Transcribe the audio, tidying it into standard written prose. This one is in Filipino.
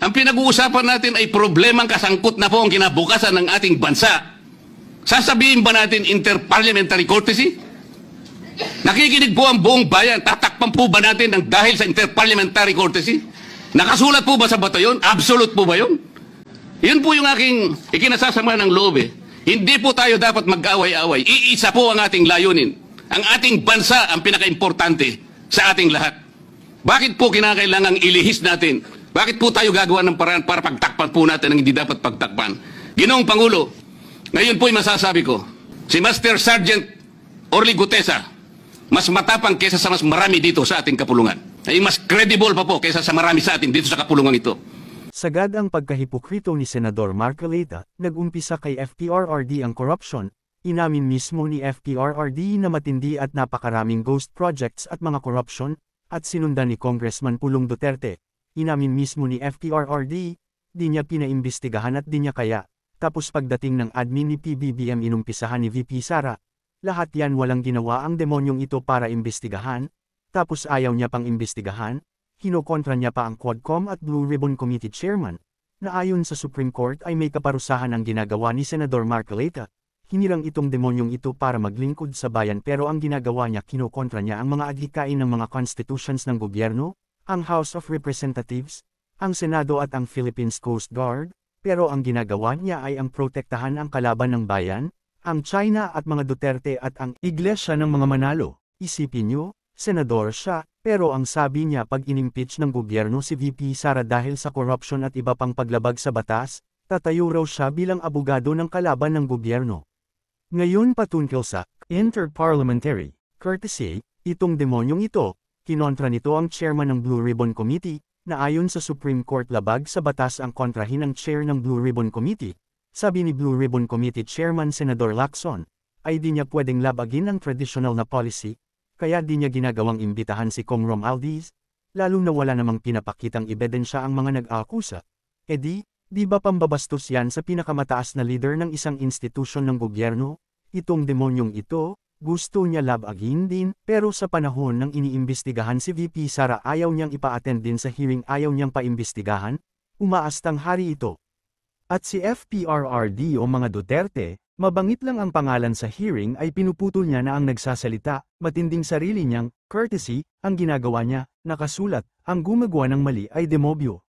Ang pinag-uusapan natin ay problemang kasangkot na po ang kinabukasan ng ating bansa. Sasabihin ba natin interparliamentary courtesy? Nakikinig po ang buong bayan. Tatakpan po ba natin ng dahil sa interparliamentary courtesy? Nakasulat po ba sa bato yun? Absolute po ba yun? Yun po yung aking ikinasasama ng loob eh. Hindi po tayo dapat mag-away-away. Iisa po ang ating layunin. Ang ating bansa ang pinaka-importante sa ating lahat. Bakit po kinakailangang ilihis natin? Bakit po tayo gagawa ng paraan para pagtakpan po natin ang hindi dapat pagtakpan? Ginoong Pangulo, ngayon po'y masasabi ko, si Master Sergeant Orly Gutesa, mas matapang kaysa sa mas marami dito sa ating kapulungan. Ay mas credible pa po kaysa sa marami sa atin dito sa kapulungan ito. Sagad ang pagkahipokrito ni Senador Marcoleta, nag-umpisa kay FPRRD ang corruption. Inamin mismo ni FPRRD na matindi at napakaraming ghost projects at mga corruption, at sinundan ni Congressman Pulong Duterte. Inamin mismo ni FPRRD, di niya pinaimbestigahan at di niya kaya. Tapos pagdating ng admin ni PBBM inumpisahan ni VP Sara. Lahat yan walang ginawa ang demonyong ito para imbestigahan. Tapos ayaw niya pang imbestigahan. Kinokontra niya pa ang Quadcom at Blue Ribbon Committee Chairman, na ayon sa Supreme Court ay may kaparusahan ang ginagawa ni Senador Marcoleta. Hinirang itong demonyong ito para maglingkod sa bayan pero ang ginagawa niya kinokontra niya ang mga adhikain ng mga constitutions ng gobyerno, ang House of Representatives, ang Senado at ang Philippines Coast Guard, pero ang ginagawa niya ay ang protektahan ang kalaban ng bayan, ang China at mga Duterte at ang Iglesia ng mga Manalo. Isipin niyo, senador siya, pero ang sabi niya pag inimpeach ng gobyerno si VP Sara dahil sa corruption at iba pang paglabag sa batas, tatayo raw siya bilang abogado ng kalaban ng gobyerno. Ngayon patungkol sa interparliamentary courtesy, itong demonyong ito, kinontra nito ang chairman ng Blue Ribbon Committee, na ayon sa Supreme Court labag sa batas ang kontrahin ng chair ng Blue Ribbon Committee. Sabi ni Blue Ribbon Committee Chairman Senador Lacson, ay di niya pwedeng labagin ang traditional na policy, kaya di niya ginagawang imbitahan si Kong Romualdez, lalo na wala namang pinapakitang ebidensya ang mga nag-aakusa. E di ba pambabastos yan sa pinakamataas na leader ng isang institusyon ng gobyerno? Itong demonyong ito, gusto niya labagin din, pero sa panahon ng iniimbestigahan si VP Sara ayaw niyang ipa-attend din sa hearing, ayaw niyang paimbestigahan, umaastang hari ito. At si FPRRD o mga Duterte, mabangit lang ang pangalan sa hearing ay pinuputol niya na ang nagsasalita, matinding sarili niyang courtesy, ang ginagawa niya, nakasulat, ang gumagawa ng mali ay demobyo.